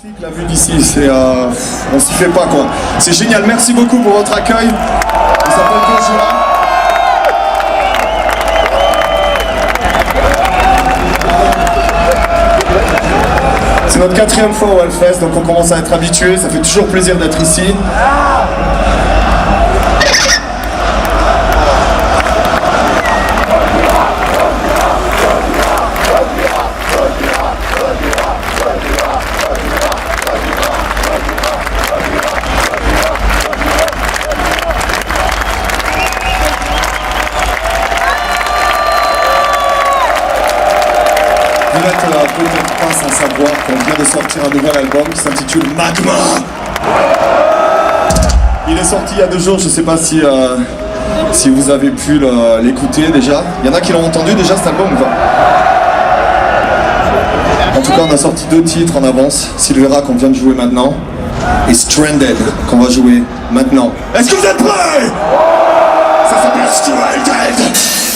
magnifique la vue d'ici, on s'y fait pas quoi. C'est génial, merci beaucoup pour votre accueil. On s'appelle Gojira. C'est notre 4e fois au Hellfest, donc on commence à être habitué, ça fait toujours plaisir d'être ici. Vous n'êtes peut-être pas sans savoir qu'on vient de sortir un nouvel album qui s'intitule Magma. Il est sorti il y a 2 jours, je ne sais pas si vous avez pu l'écouter déjà. Il y en a qui l'ont entendu déjà cet album ou pas? En tout cas on a sorti 2 titres en avance, Silvera qu'on vient de jouer maintenant et Stranded qu'on va jouer maintenant. Est-ce que vous êtes prêts? Ça s'appelle Stranded.